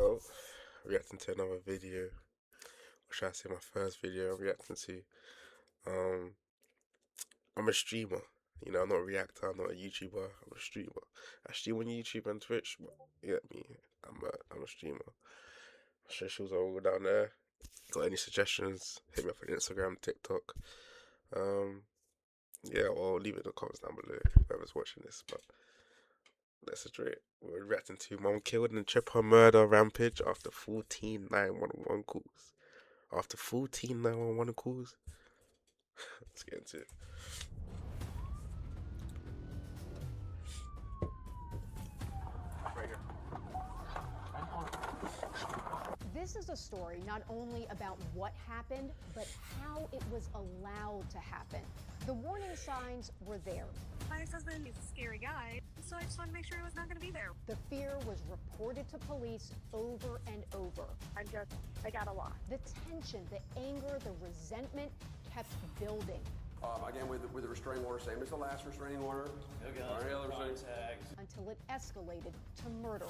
So, reacting to another video, or should I say my first video I'm reacting to. Um, I'm a streamer. I'm not a reactor, I'm not a YouTuber, I'm a streamer. I stream on YouTube and Twitch, but you get me. I'm a streamer. Socials are all down there. Got any suggestions? Hit me up on Instagram, TikTok. Um, yeah, or leave it in the comments down below, whoever's watching this. But let's enjoy it. We're reacting to Mom killed in Tripper murder rampage after 14 911 calls. After 14 911 calls, let's get into it. This is a story not only about what happened, but how it was allowed to happen. The warning signs were there. My ex-husband is a scary guy, so I just wanted to make sure he was not going to be there. The fear was reported to police over and over. I got a lot. The tension, the anger, the resentment kept building. Again, with the restraining order, same as the last restraining order. No guns, tags. Until it escalated to murder.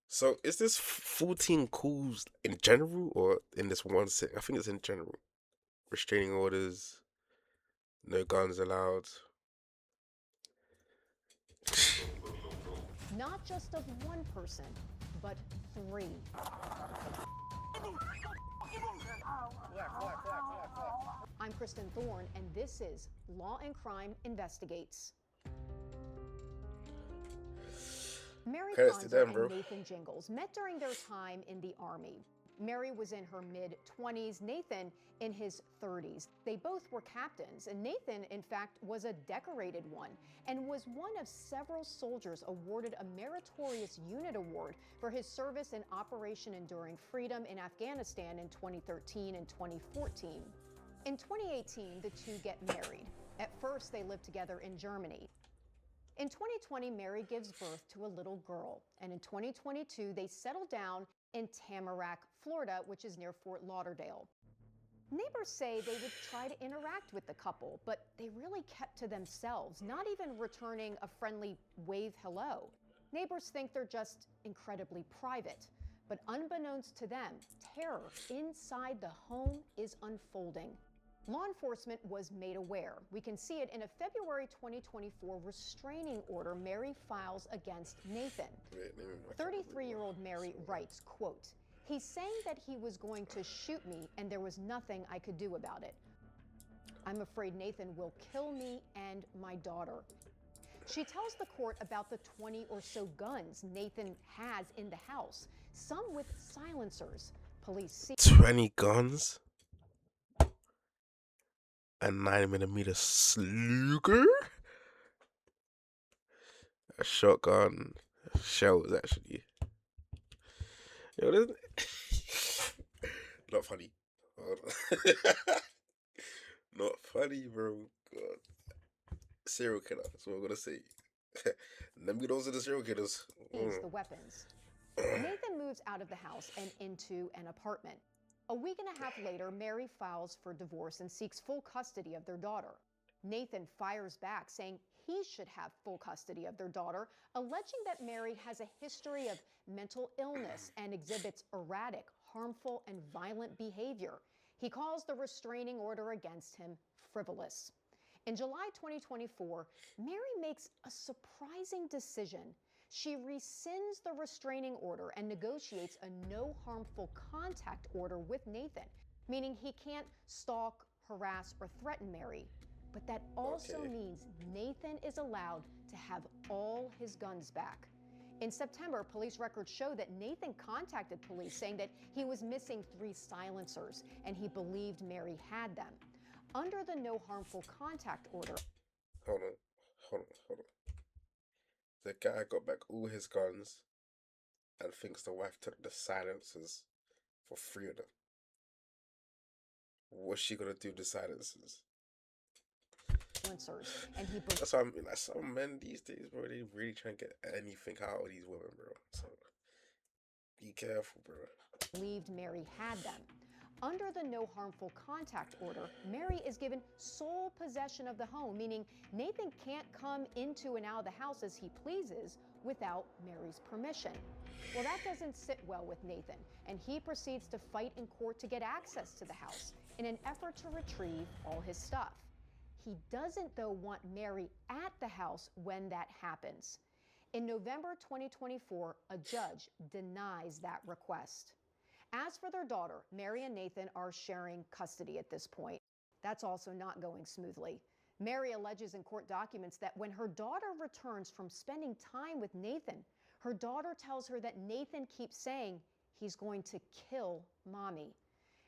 So, is this 14 calls in general or in this one sit? I think it's in general. Restraining orders, no guns allowed. Not just of one person, but three. I'm Kristen Thorne, and this is Law and Crime Investigates. Mary Credits to Conza them, bro. and Nathan Jingles met during their time in the Army. Mary was in her mid-20s, Nathan in his 30s. They both were captains, and Nathan, in fact, was a decorated one and was one of several soldiers awarded a Meritorious Unit Award for his service in Operation Enduring Freedom in Afghanistan in 2013 and 2014. In 2018, the two get married. At first, they lived together in Germany. In 2020, Mary gives birth to a little girl, and in 2022, they settle down in Tamarack, Florida, which is near Fort Lauderdale. Neighbors say they would try to interact with the couple, but they really kept to themselves, not even returning a friendly wave hello. Neighbors think they're just incredibly private, but unbeknownst to them, terror inside the home is unfolding. Law enforcement was made aware. We can see it in a February 2024 restraining order Mary files against Nathan. 33-year-old Mary writes, quote, "He's saying that he was going to shoot me and there was nothing I could do about it. I'm afraid Nathan will kill me and my daughter." She tells the court about the 20 or so guns Nathan has in the house, some with silencers. Police see 20 guns? A 9mm Sluger? A shotgun. Shells, actually. Yo, not funny. Hold on. Not funny, bro. God. Serial killer, that's what I'm gonna say. Let me those are the serial killers. the weapons. Nathan moves out of the house and into an apartment. A week and a half later, Mary files for divorce and seeks full custody of their daughter. Nathan fires back, saying he should have full custody of their daughter, alleging that Mary has a history of mental illness and exhibits erratic, harmful, and violent behavior. He calls the restraining order against him frivolous. In July 2024, Mary makes a surprising decision. She rescinds the restraining order and negotiates a no harmful contact order with Nathan, meaning he can't stalk, harass, or threaten Mary. But that also means Nathan is allowed to have all his guns back. In September, police records show that Nathan contacted police saying that he was missing 3 silencers and he believed Mary had them. Under the no harmful contact order. Hold on. The guy got back all his guns and thinks the wife took the silencers for 3 of them. What's she gonna do with the silencers? And he That's what I mean. Like some men these days, bro, they really try and get anything out of these women, bro. So be careful, bro. Believed Mary had them. Under the no harmful contact order, Mary is given sole possession of the home, meaning Nathan can't come into and out of the house as he pleases without Mary's permission. Well, that doesn't sit well with Nathan, and he proceeds to fight in court to get access to the house in an effort to retrieve all his stuff. He doesn't, though, want Mary at the house when that happens. In November 2024, a judge denies that request. As for their daughter, Mary and Nathan are sharing custody at this point. That's also not going smoothly. Mary alleges in court documents that when her daughter returns from spending time with Nathan, her daughter tells her that Nathan keeps saying he's going to kill mommy.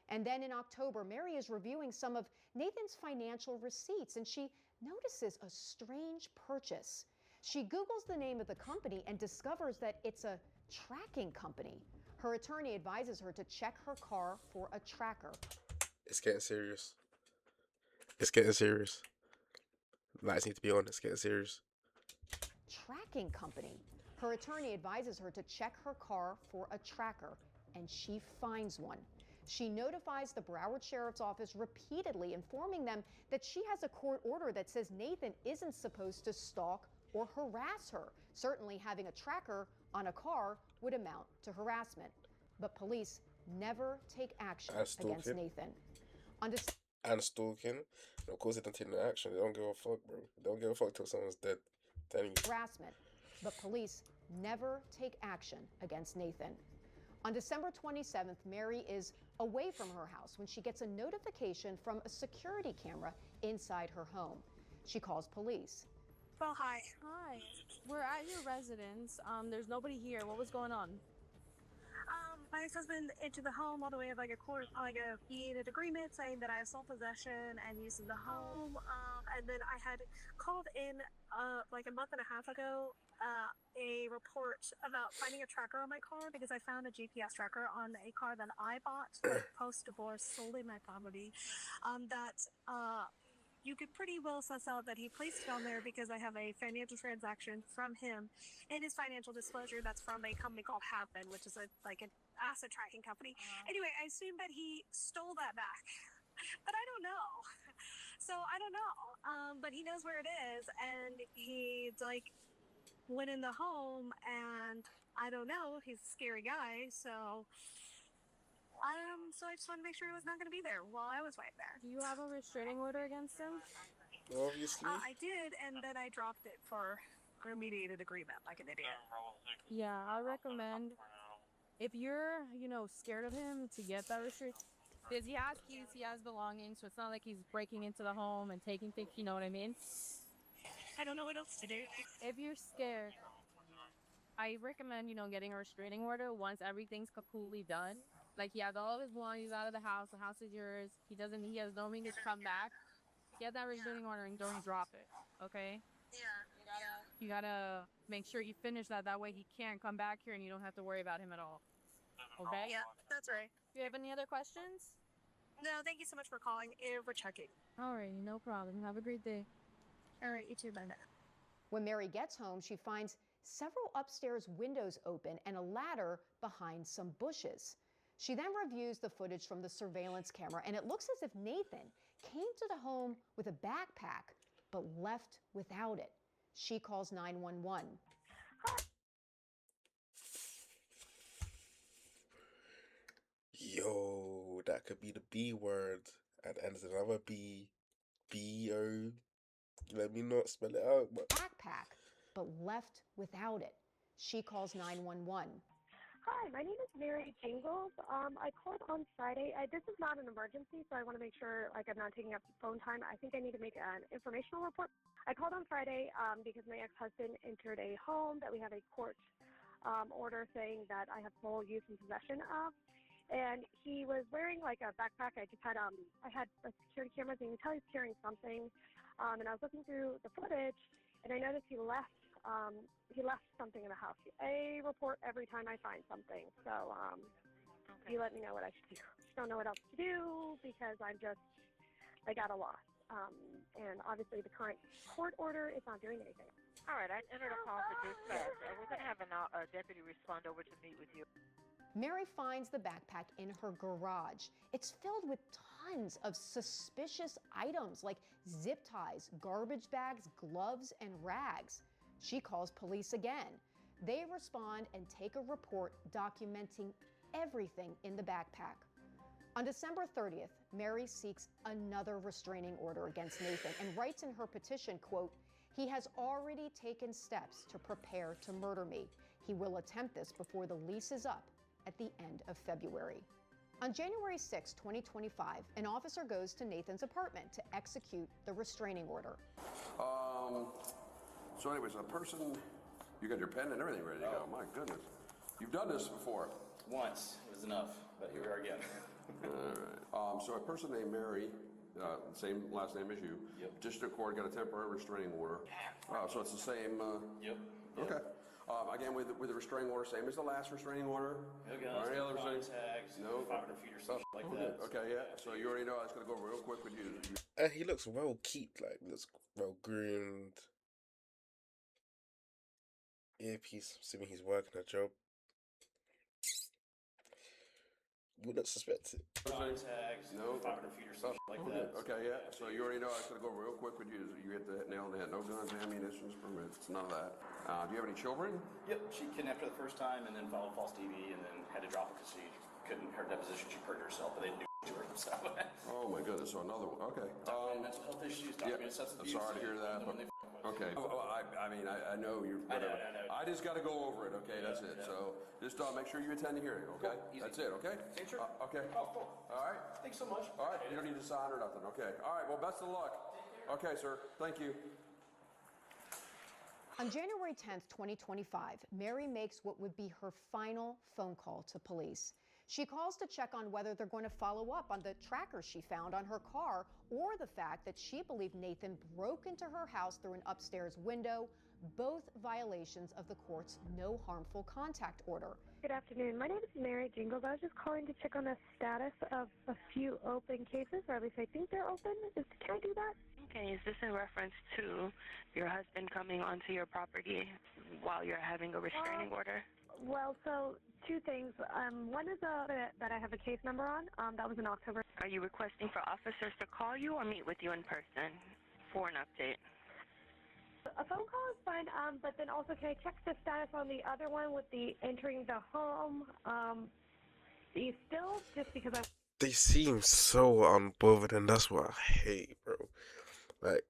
And then in October, Mary is reviewing some of Nathan's financial receipts, and she notices a strange purchase. She Googles the name of the company and discovers that it's a tracking company. Her attorney advises her to check her car for a tracker. It's getting serious. It's getting serious. Lights need to be on. It's getting serious. Tracking company. Her attorney advises her to check her car for a tracker, and she finds one. She notifies the Broward Sheriff's Office repeatedly, informing them that she has a court order that says Nathan isn't supposed to stalk or harass her. Certainly having a tracker on a car would amount to harassment. But police never take action against Nathan. And stalking. And of course, they don't take no action. They don't give a fuck, bro. They don't give a fuck till someone's dead. Telling you. Harassment. But police never take action against Nathan. On December 27th, Mary is away from her house when she gets a notification from a security camera inside her home. She calls police. Well, hi. Hi. We're at your residence. There's nobody here. What was going on? My ex-husband entered the home all the way of like a heated agreement saying that I assault possession and use of the home. And then I had called in like a month and a half ago a report about finding a tracker on my car because I found a GPS tracker on a car that I bought post-divorce, solely my property, that you could pretty well suss out that he placed it on there because I have a financial transaction from him and his financial disclosure that's from a company called Happen, which is like an asset tracking company. Anyway, I assume that he stole that back, but I don't know. So I don't know, but he knows where it is, and he like went in the home, and I don't know, he's a scary guy, so I just wanted to make sure he was not going to be there while I was right there. Do you have a restraining order against him? Obviously. I did, and then I dropped it for a mediated agreement, like an idiot. Yeah, I recommend if you're, scared of him to get that restrict. Because he has keys, he has belongings, so it's not like he's breaking into the home and taking things, you know what I mean? I don't know what else to do. If you're scared, I recommend, getting a restraining order once everything's completely done. Like, he has all of his belongings out of the house is yours. He has no means to come back. Get that restraining order and don't drop it, okay? Yeah. You gotta make sure you finish that. That way he can't come back here and you don't have to worry about him at all. Okay? Yeah, that's right. Do you have any other questions? No, thank you so much for calling and for checking. Alrighty, no problem. Have a great day. All right, you too, Brenda. When Mary gets home, she finds several upstairs windows open and a ladder behind some bushes. She then reviews the footage from the surveillance camera, and it looks as if Nathan came to the home with a backpack, but left without it. She calls 911. Yo, that could be the B word. And there's another B. B-O. Let me not spell it out. But Backpack, but left without it. She calls 911. Hi, my name is Mary Jingles. I called on Friday. This is not an emergency, so I want to make sure I'm not taking up phone time. I think I need to make an informational report. I called on Friday because my ex-husband entered a home that we have a court order saying that I have full use and possession of. And he was wearing like a backpack. I had security cameras, and you can tell he's carrying something. And I was looking through the footage, and I noticed he left something in the house. I report every time I find something. So Okay. you let me know what I should do. I don't know what else to do because I got a loss. And obviously the current court order is not doing anything. All right, I entered a call for dispatch. We're going to have a deputy respond over to meet with you. Mary finds the backpack in her garage. It's filled with tons of suspicious items like zip ties, garbage bags, gloves, and rags. She calls police again. They respond and take a report documenting everything in the backpack. On December 30th, Mary seeks another restraining order against Nathan and writes in her petition, quote, "He has already taken steps to prepare to murder me. He will attempt this before the lease is up at the end of February." On January 6, 2025, an officer goes to Nathan's apartment to execute the restraining order. So anyways, a person, you got your pen and everything ready to go. My goodness. You've done this before. Once it was enough, but here we are again. All right. So a person named Mary, same last name as you. Yep. District Court got a temporary restraining order. Wow, so it's the same. Yep. Okay. Again, with the restraining order, same as the last restraining order. No guns, Any no other crime things? tags, No. 500 feet or something like that. Okay, yeah. So you already know I was going to go real quick with you. He looks well kept, like looks well groomed. Earpiece, assuming he's working a job. You wouldn't suspect it. Crime tags, No. 500 feet or something like that. Okay, yeah. So you already know I was going to go real quick with you. You hit the nail on the head. No guns, ammunition, permits, none of that. Do you have any children? Yep, she kidnapped her the first time and then filed false DV and then had to drop it because she couldn't, her deposition, she perjured herself, but they didn't do it to her. So, Oh my goodness. So another one. Okay. documented mental health issues, documented substance I'm abuse. sorry to hear that. and But, then they okay. I mean, I know you're. I know, Whatever. I know. I just got to go over it. Okay, that's it. yeah. So just make sure you attend the hearing. Okay. Cool, easy. That's it. Okay. Okay, sure. Okay. Oh, cool. All right. Thanks so much. All right. You don't need to sign or nothing. Okay. All right. Well, best of luck. Okay, sir. Thank you. On January 10th, 2025, Mary makes what would be her final phone call to police. She calls to check on whether they're going to follow up on the tracker she found on her car or the fact that she believed Nathan broke into her house through an upstairs window, both violations of the court's no harmful contact order. Good afternoon. My name is Mary Jingles. I was just calling to check on the status of a few open cases, or at least I think they're open. Can I do that? Okay, is this in reference to your husband coming onto your property while you're having a restraining order? Well, so two things. One is that I have a case number on. That was in October. Are you requesting for officers to call you or meet with you in person for an update? A phone call is fine, but then also can I check the status on the other one with the entering the home? Do you still, just because I... They seem so unbothered, and that's what I hate, bro. Like,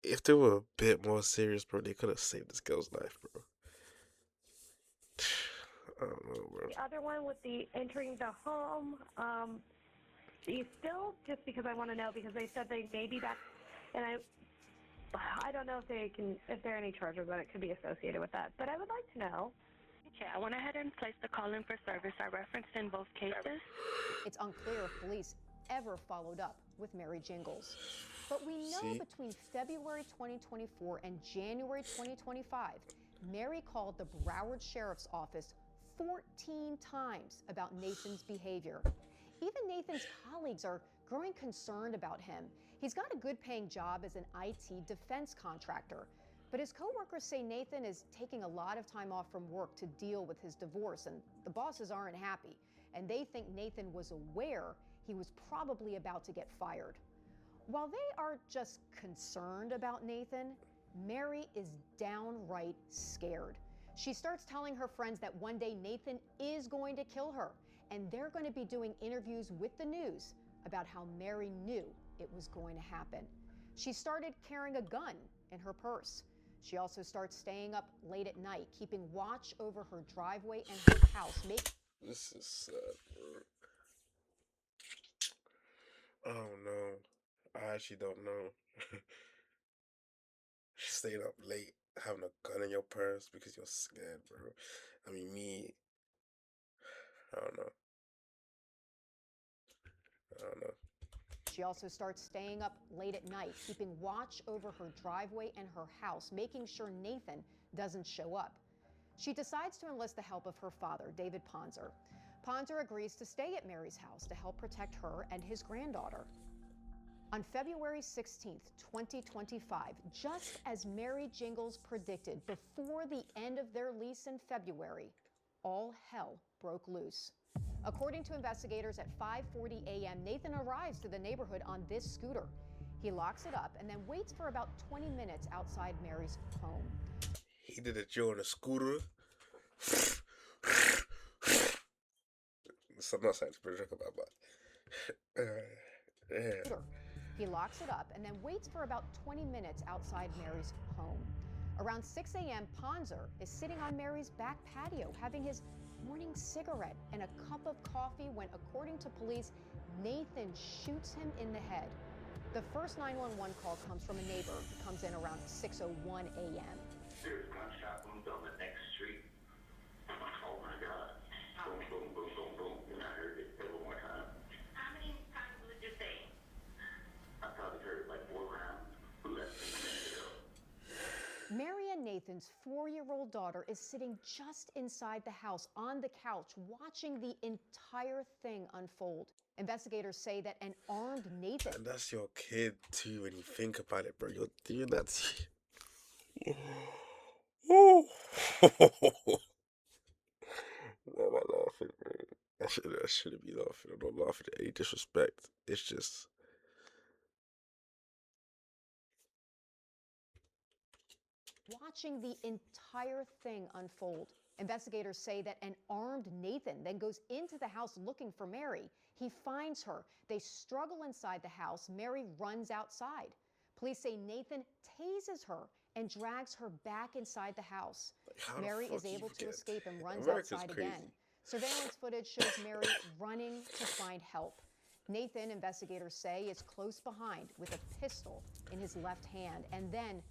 if they were a bit more serious, bro, they could have saved this girl's life, bro. I don't know, bro. The other one with the entering the home, do you still, just because I want to know, because they said they may be back, and I don't know if there are any charges that it could be associated with that, but I would like to know. Okay, I went ahead and placed the call in for service. I referenced in both cases. It's unclear if police ever followed up with Mary Jingles. But we know between February 2024 and January 2025, Mary called the Broward Sheriff's Office 14 times about Nathan's behavior. Even Nathan's colleagues are growing concerned about him. He's got a good paying job as an IT defense contractor, but his coworkers say Nathan is taking a lot of time off from work to deal with his divorce, and the bosses aren't happy, and they think Nathan was aware he was probably about to get fired. While they are just concerned about Nathan, Mary is downright scared. She starts telling her friends that one day Nathan is going to kill her, and they're going to be doing interviews with the news about how Mary knew it was going to happen. She started carrying a gun in her purse. She also starts staying up late at night, keeping watch over her driveway and her house. This is sad, bro. Oh no, I actually don't know. Staying up late, having a gun in your purse because you're scared, bro. I mean, I don't know. She also starts staying up late at night, keeping watch over her driveway and her house, making sure Nathan doesn't show up. She decides to enlist the help of her father, David Ponzer. Ponzer agrees to stay at Mary's house to help protect her and his granddaughter. On February 16th, 2025, just as Mary Jingles predicted before the end of their lease in February, all hell broke loose. According to investigators, at 5:40 a.m., Nathan arrives to the neighborhood on this scooter. He locks it up and then waits for about 20 minutes outside Mary's home. He did a Joe on a scooter. So I'm not saying to put a joke about, but yeah. He locks it up and then waits for about 20 minutes outside Mary's home. Around 6 a.m., Ponzer is sitting on Mary's back patio having his morning cigarette and a cup of coffee when, according to police, Nathan shoots him in the head. The first 911 call comes from a neighbor who comes in around 6:01 a.m. There's gunshot wounds on the next street. Oh my God. Boom, boom, boom, boom, boom. And I heard it several more times. How many times would you say? I probably heard it like 4 rounds. Less than a minute ago. Mary and Nathan's 4-year-old daughter is sitting just inside the house on the couch watching the entire thing unfold. Investigators say that an armed Nathan... And that's your kid too when you think about it, bro. You're doing that to you. Why am I laughing, bro? I shouldn't be laughing. I'm not laughing at any disrespect. It's just... watching the entire thing unfold. Investigators say that an armed Nathan then goes into the house looking for Mary. He finds her. They struggle inside the house. Mary runs outside. Police say Nathan tases her and drags her back inside the house. Mary is able to escape and runs outside again. Surveillance footage shows Mary running to find help. Nathan, investigators say, is close behind with a pistol in his left hand and then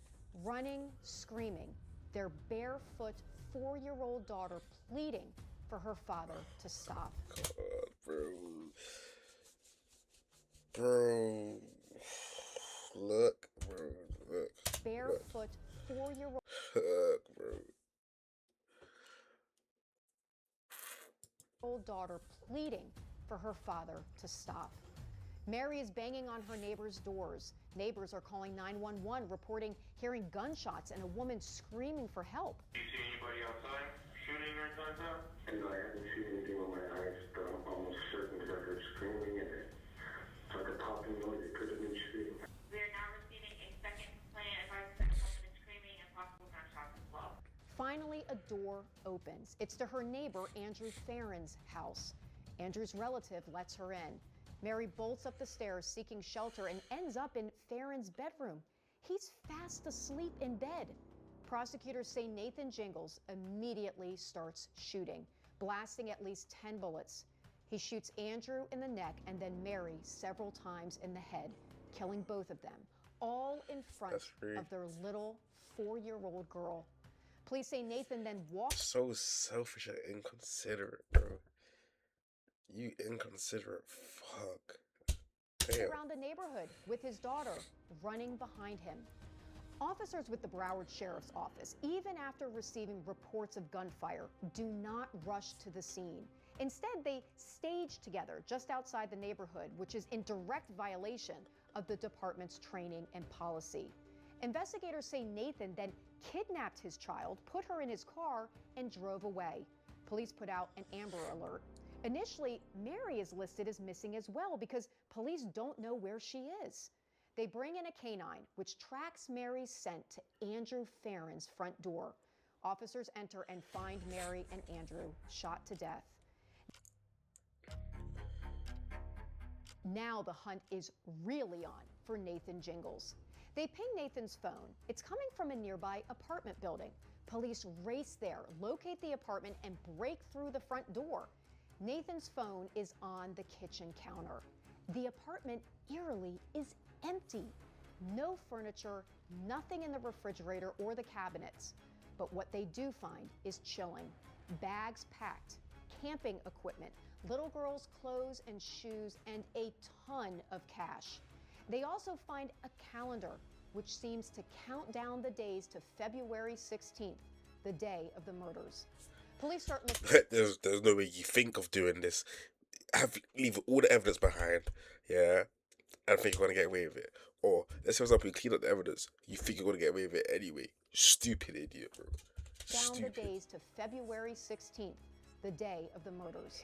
running, screaming, their barefoot 4-year-old daughter pleading for her father to stop. God, bro. Look, bro. Look. Barefoot 4-year-old. Look, bro. Daughter pleading for her father to stop. Mary is banging on her neighbors' doors. Neighbors are calling 911, reporting hearing gunshots and a woman screaming for help. Do you see anybody outside shooting or something like that? No, I haven't seen anything with my eyes, but I'm almost certain that I heard screaming and it's like a popping noise. It could have been shooting. We are now receiving a second complaint advising that the woman is screaming and possible gunshots as well. Finally, a door opens. It's to her neighbor, Andrew Farron's house. Andrew's relative lets her in. Mary bolts up the stairs seeking shelter and ends up in Farron's bedroom. He's fast asleep in bed. Prosecutors say Nathan Jingles immediately starts shooting, blasting at least 10 bullets. He shoots Andrew in the neck and then Mary several times in the head, killing both of them, all in front of their little 4-year-old girl. Police say Nathan then walks... So selfish and inconsiderate, bro. You inconsiderate fuck. Damn. Around the neighborhood with his daughter running behind him. Officers with the Broward Sheriff's Office, even after receiving reports of gunfire, do not rush to the scene. Instead, they stage together just outside the neighborhood, which is in direct violation of the department's training and policy. Investigators say Nathan then kidnapped his child, put her in his car, and drove away. Police put out an Amber Alert. Initially, Mary is listed as missing as well because police don't know where she is. They bring in a canine, which tracks Mary's scent to Andrew Farron's front door. Officers enter and find Mary and Andrew shot to death. Now the hunt is really on for Nathan Jingles. They ping Nathan's phone. It's coming from a nearby apartment building. Police race there, locate the apartment, and break through the front door. Nathan's phone is on the kitchen counter. The apartment, eerily, is empty. No furniture, nothing in the refrigerator or the cabinets. But what they do find is chilling. Bags packed, camping equipment, little girls' clothes and shoes, and a ton of cash. They also find a calendar, which seems to count down the days to February 16th, the day of the murders. Police start looking... There's no way you think of doing this. Leave all the evidence behind, yeah, and think you're going to get away with it. Or, let's say, for example, you clean up the evidence, you think you're going to get away with it anyway. Stupid idiot, bro. Down the days to February 16th, the day of the murders.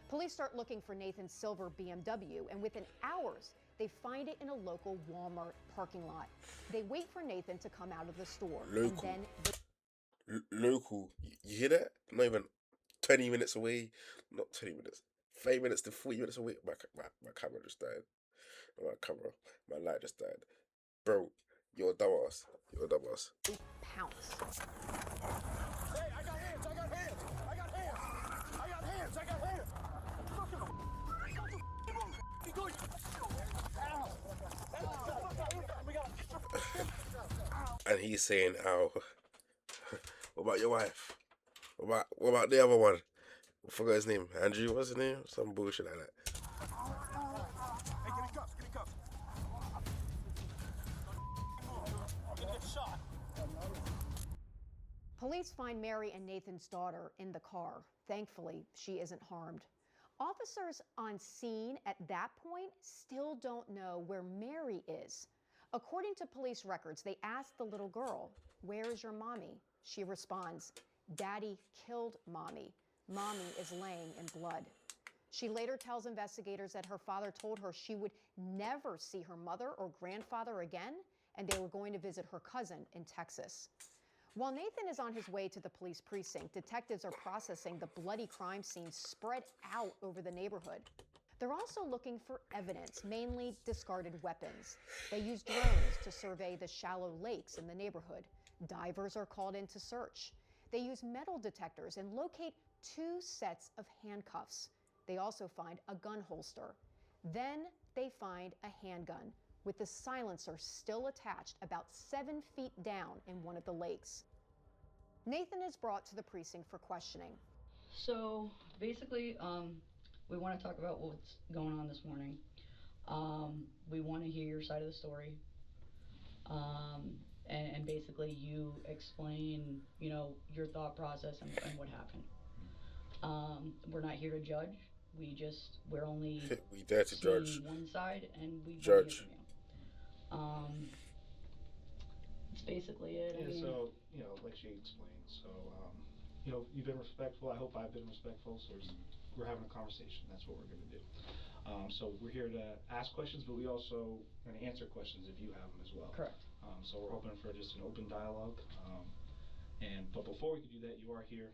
Police start looking for Nathan's silver BMW, and within hours, they find it in a local Walmart parking lot. They wait for Nathan to come out of the store. Local. And then... Local. You hear that? not even 20 minutes away. Not 20 minutes. 30 minutes to 40 minutes away. My camera just died. My light just died. Bro, you're a dumbass. You're a dumbass. Pounce. Hey, I got hands! I got hands! I got hands! I got hands! I got hands! And he's saying, "Ow." What about your wife? What about the other one? I forgot his name. Andrew, what's his name? Some bullshit like that. Hey, get in cuffs! Get in cuffs! I'm gonna get shot. Police find Mary and Nathan's daughter in the car. Thankfully, she isn't harmed. Officers on scene at that point still don't know where Mary is. According to police records, they asked the little girl, "Where is your mommy?" She responds, "Daddy killed mommy. Mommy is laying in blood." She later tells investigators that her father told her she would never see her mother or grandfather again, and they were going to visit her cousin in Texas. While Nathan is on his way to the police precinct, detectives are processing the bloody crime scene spread out over the neighborhood. They're also looking for evidence, mainly discarded weapons. They use drones to survey the shallow lakes in the neighborhood. Divers are called in to search. They use metal detectors and locate 2 sets of handcuffs. They also find a gun holster. Then they find a handgun with the silencer still attached about 7 feet down in one of the lakes. Nathan is brought to the precinct for questioning. So basically, we want to talk about what's going on this morning. We want to hear your side of the story. And basically you explain, your thought process and what happened. We're not here to judge. We're only We dare to judge. one side, and we Judge. want to hear from you. That's basically it. Yeah, so, like she explained, so, you've been respectful. I hope I've been respectful. So we're having a conversation. That's what we're going to do. So we're here to ask questions, but we also going to answer questions if you have them as well. Correct. So we're hoping for just an open dialogue. But before we can do that, you are here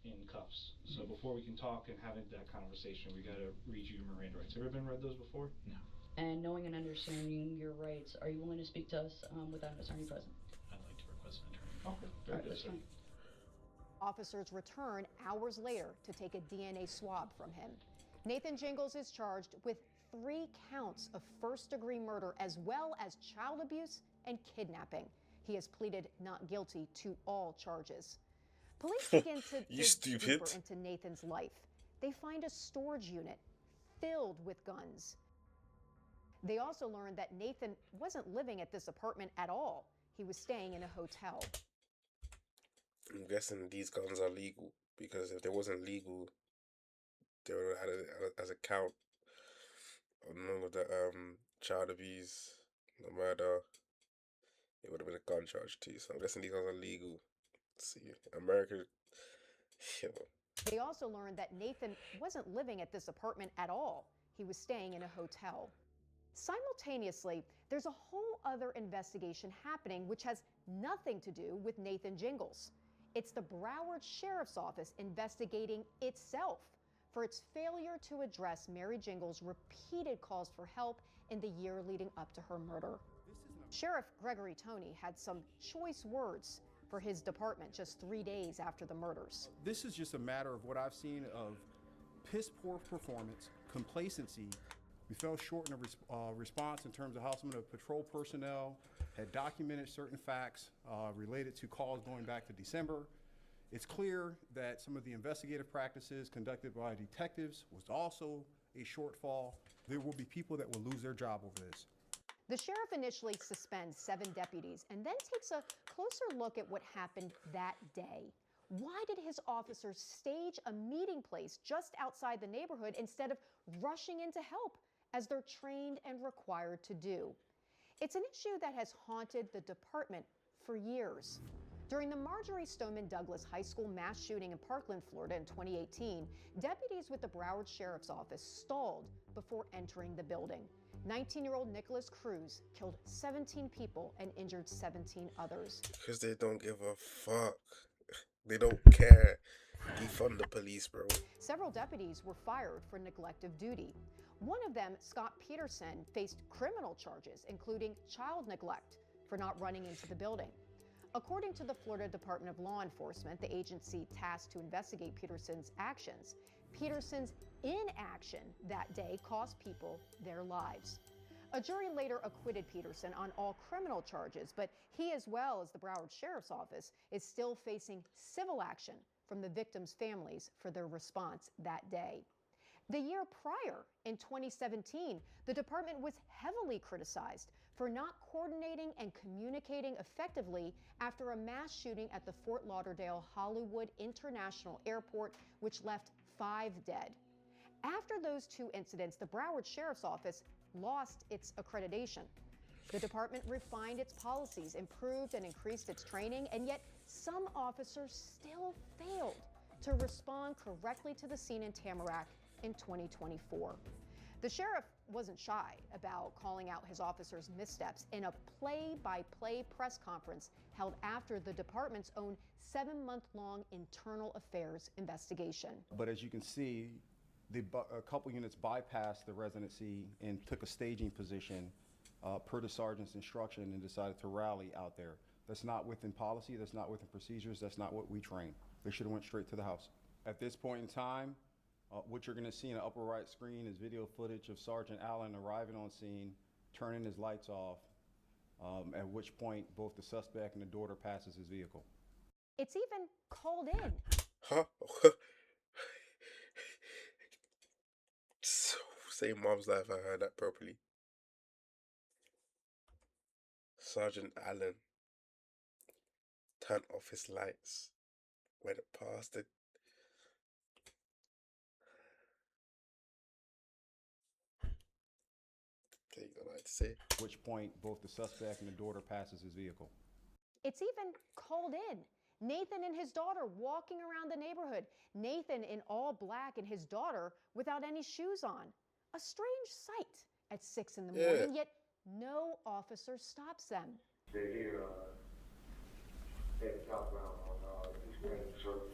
in cuffs. So before we can talk and have that conversation, we got to read you your Miranda rights. Ever been read those before? No. And knowing and understanding your rights, are you willing to speak to us without an attorney present? I'd like to request an attorney. Okay. Very good, sir. Officers return hours later to take a DNA swab from him. Nathan Jingles is charged with 3 counts of first-degree murder as well as child abuse and kidnapping. He has pleaded not guilty to all charges. Police begin to dig deeper into Nathan's life. They find a storage unit filled with guns. They also learned that Nathan wasn't living at this apartment at all. He was staying in a hotel. I'm guessing these guns are legal, because if they wasn't legal, they would have had it as a count on none of the child abuse, the murder. It would have been a gun charge too. So I'm guessing these guns are legal. Let's see, America. They also learned that Nathan wasn't living at this apartment at all. He was staying in a hotel. Simultaneously, there's a whole other investigation happening which has nothing to do with Nathan Jingles. It's the Broward Sheriff's Office investigating itself for its failure to address Mary Jingles' repeated calls for help in the year leading up to her murder. Sheriff Gregory Toney had some choice words for his department just 3 days after the murders. This is just a matter of what I've seen of piss poor performance, complacency. We fell short in a response in terms of how some of the patrol personnel had documented certain facts related to calls going back to December. It's clear that some of the investigative practices conducted by detectives was also a shortfall. There will be people that will lose their job over this. The sheriff initially suspends 7 deputies and then takes a closer look at what happened that day. Why did his officers stage a meeting place just outside the neighborhood instead of rushing in to help, as they're trained and required to do? It's an issue that has haunted the department for years. During the Marjorie Stoneman Douglas High School mass shooting in Parkland, Florida in 2018, deputies with the Broward Sheriff's Office stalled before entering the building. 19-year-old Nicholas Cruz killed 17 people and injured 17 others. Because they don't give a fuck. They don't care. Defund the police, bro. Several deputies were fired for neglect of duty. One of them, Scott Peterson, faced criminal charges, including child neglect, for not running into the building. According to the Florida Department of Law Enforcement, the agency tasked to investigate Peterson's actions, Peterson's inaction that day cost people their lives. A jury later acquitted Peterson on all criminal charges, but he, as well as the Broward Sheriff's Office, is still facing civil action from the victims' families for their response that day. The year prior, in 2017, the department was heavily criticized for not coordinating and communicating effectively after a mass shooting at the Fort Lauderdale Hollywood International Airport, which left 5 dead. After those 2 incidents, the Broward Sheriff's Office lost its accreditation. The department refined its policies, improved and increased its training, and yet some officers still failed to respond correctly to the scene in Tamarack in 2024. The sheriff wasn't shy about calling out his officers' missteps in a play-by-play press conference held after the department's own 7-month-long internal affairs investigation. But as you can see, a couple units bypassed the residency and took a staging position per the sergeant's instruction and decided to rally out there. That's not within policy, that's not within procedures, that's not what we train. They should have went straight to the house. At this point in time, what you're gonna see in the upper right screen is video footage of Sergeant Allen arriving on scene, turning his lights off, at which point both the suspect and the daughter passes his vehicle. It's even called in. Huh? Save mom's life, I heard that properly. Sergeant Allen turned off his lights, went past it. Okay, you like to say? At which point both the suspect and the daughter passes his vehicle. It's even called in. Nathan and his daughter walking around the neighborhood. Nathan in all black and his daughter without any shoes on. A strange sight at 6 in the morning, yet no officer stops them. They're here at southbound on East Grand Circle.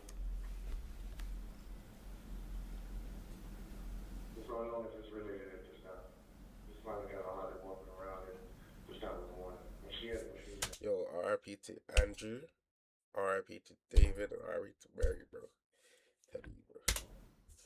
What's going on is just related to just now. Just finally got a lot of walking around and just out with one. And she has what she. Yo, RIP to Andrew, RIP to David, and RIP to Mary, bro. Tell you, bro.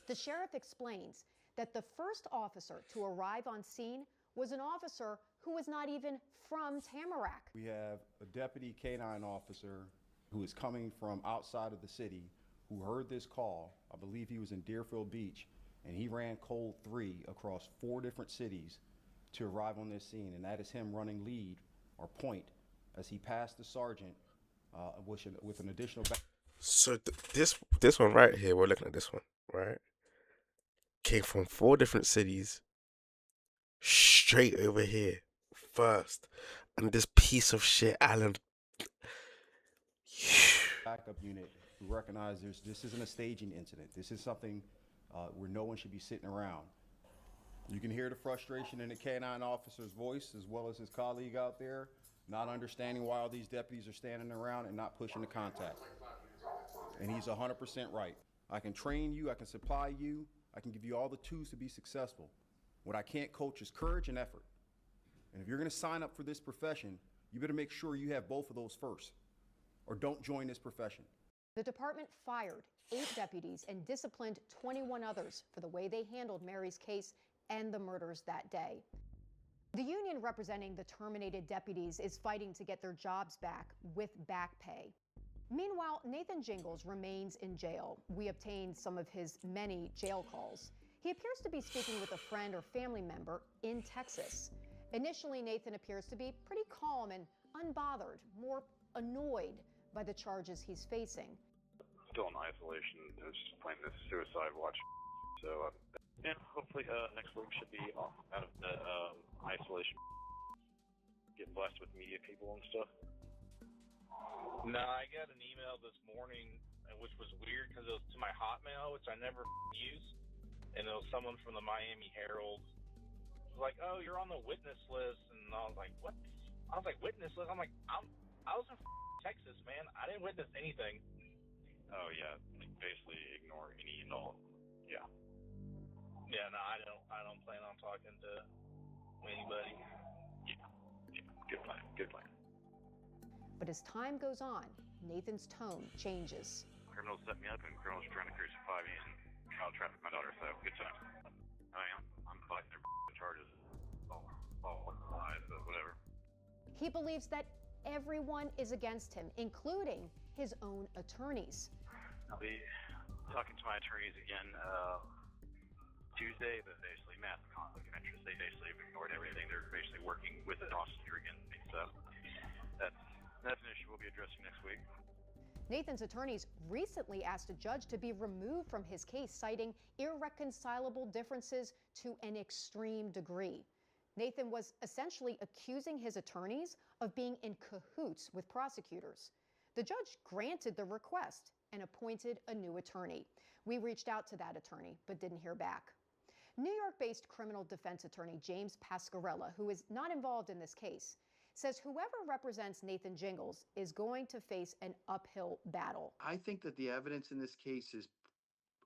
The sheriff explains that the first officer to arrive on scene was an officer who was not even from Tamarack. We have a deputy K-9 officer who is coming from outside of the city who heard this call. I believe he was in Deerfield Beach, and he ran code 3 across 4 different cities to arrive on this scene, and that is him running lead or point as he passed the sergeant with an additional. So this one right here, we're looking at this one, right? Came from 4 different cities, straight over here first, and this piece of shit, Alan. Backup unit who recognize this isn't a staging incident. This is something where no one should be sitting around. You can hear the frustration in the K-9 officer's voice, as well as his colleague out there, not understanding why all these deputies are standing around and not pushing the contact. And he's 100% right. I can train you, I can supply you, I can give you all the tools to be successful. What I can't coach is courage and effort. And if you're gonna sign up for this profession, you better make sure you have both of those first, or don't join this profession. The department fired 8 deputies and disciplined 21 others for the way they handled Mary's case and the murders that day. The union representing the terminated deputies is fighting to get their jobs back with back pay. Meanwhile, Nathan Jingles remains in jail. We obtained some of his many jail calls. He appears to be speaking with a friend or family member in Texas. Initially, Nathan appears to be pretty calm and unbothered, more annoyed by the charges he's facing. Still in isolation, just playing this suicide watch. So, yeah, hopefully next week should be out of the isolation. Get blessed with media people and stuff. No, I got an email this morning, which was weird because it was to my Hotmail, which I never use, and it was someone from the Miami Herald. It was like, "Oh, you're on the witness list," and I was like, "What?" I was like, "Witness list?" I'm like, I was in Texas, man. I didn't witness anything. Oh yeah, like basically ignore any and all. Yeah. Yeah, no, I don't plan on talking to anybody. Yeah. Good plan. Good plan. But as time goes on, Nathan's tone changes. Criminals set me up, and criminals are trying to crucify me and child traffic my daughter, so good time. I mean, I'm fighting their charges. All lies, but whatever. He believes that everyone is against him, including his own attorneys. I'll be talking to my attorneys again Tuesday, but basically massive conflict of interest. They basically have ignored everything. They're basically working with the prosecutor against me, so that's an issue we'll be addressing next week. Nathan's attorneys recently asked a judge to be removed from his case, citing irreconcilable differences to an extreme degree. Nathan was essentially accusing his attorneys of being in cahoots with prosecutors. The judge granted the request and appointed a new attorney. We reached out to that attorney, but didn't hear back. New York-based criminal defense attorney James Pasquarella, who is not involved in this case, says whoever represents Nathan Jingles is going to face an uphill battle. I think that the evidence in this case is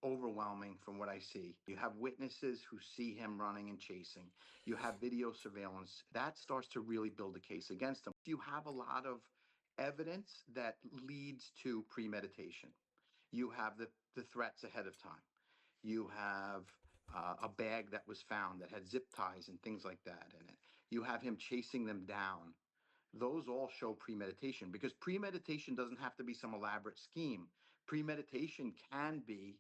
overwhelming from what I see. You have witnesses who see him running and chasing. You have video surveillance. That starts to really build a case against him. You have a lot of evidence that leads to premeditation. You have the threats ahead of time. You have a bag that was found that had zip ties and things like that in it. You have him chasing them down. Those all show premeditation, because premeditation doesn't have to be some elaborate scheme. Premeditation can be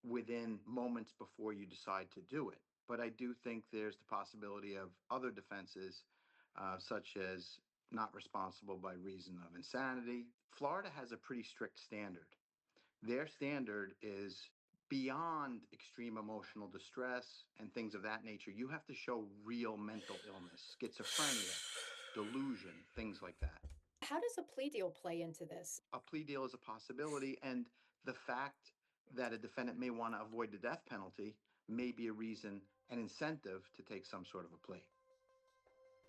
within moments before you decide to do it. But I do think there's the possibility of other defenses, such as not responsible by reason of insanity. Florida has a pretty strict standard. Their standard is beyond extreme emotional distress and things of that nature. You have to show real mental illness, schizophrenia, delusion, things like that. How does a plea deal play into this? A plea deal is a possibility, and the fact that a defendant may want to avoid the death penalty may be a reason, an incentive to take some sort of a plea.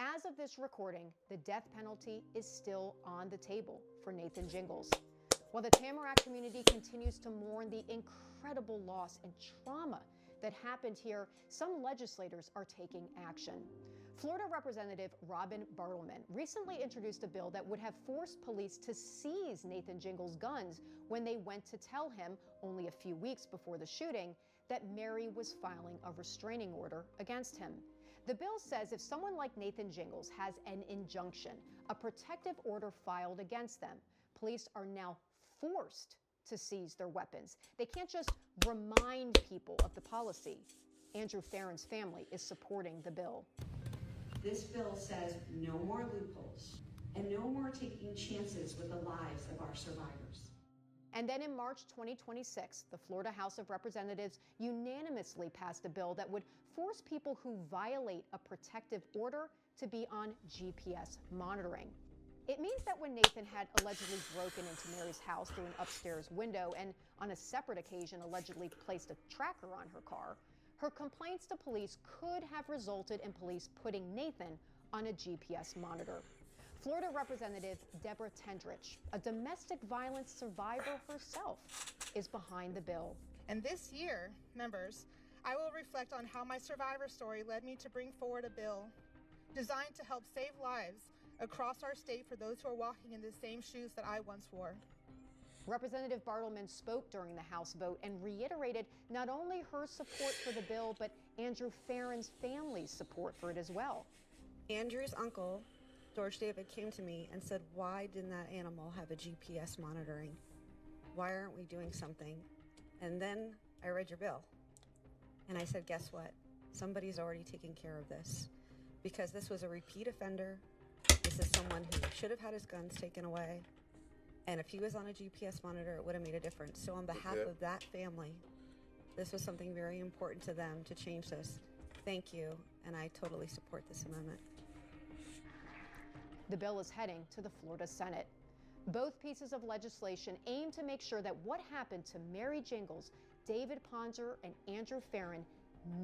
As of this recording, the death penalty is still on the table for Nathan Jingles. While the Tamarack community continues to mourn the incredible loss and trauma that happened here, some legislators are taking action. Florida Representative Robin Bartleman recently introduced a bill that would have forced police to seize Nathan Jingles' guns when they went to tell him, only a few weeks before the shooting, that Mary was filing a restraining order against him. The bill says if someone like Nathan Jingles has an injunction, a protective order filed against them, police are now forced to seize their weapons. They can't just remind people of the policy. Andrew Farron's family is supporting the bill. This bill says no more loopholes and no more taking chances with the lives of our survivors. And then in March 2026, the Florida House of Representatives unanimously passed a bill that would force people who violate a protective order to be on GPS monitoring. It means that when Nathan had allegedly broken into Mary's house through an upstairs window and on a separate occasion allegedly placed a tracker on her car, her complaints to police could have resulted in police putting Nathan on a GPS monitor. Florida Representative Deborah Tendrich, a domestic violence survivor herself, is behind the bill. And this year, members, I will reflect on how my survivor story led me to bring forward a bill designed to help save lives across our state for those who are walking in the same shoes that I once wore. Representative Bartleman spoke during the House vote and reiterated not only her support for the bill, but Andrew Farron's family's support for it as well. Andrew's uncle, George David, came to me and said, why didn't that animal have a GPS monitoring? Why aren't we doing something? And then I read your bill. And I said, guess what? Somebody's already taking care of this. Because this was a repeat offender. This is someone who should have had his guns taken away. And if he was on a GPS monitor, it would have made a difference. So on behalf of that family, this was something very important to them to change this. Thank you, and I totally support this amendment. The bill is heading to the Florida Senate. Both pieces of legislation aim to make sure that what happened to Mary Jingles, David Ponzer, and Andrew Farron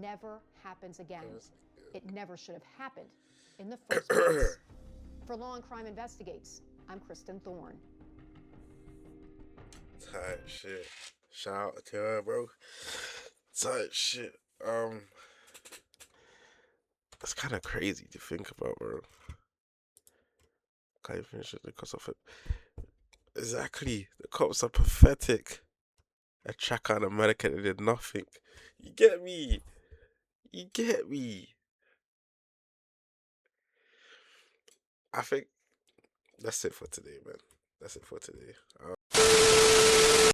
never happens again. It never should have happened in the first place. For Law and Crime Investigates, I'm Kristen Thorne. Tight shit. Shout out to her, bro. Tight shit. That's kind of crazy to think about, bro. Can't even finish it because of it. Exactly. The cops are pathetic. A tracker and a American that did nothing. You get me? You get me? I think that's it for today, man. That's it for today.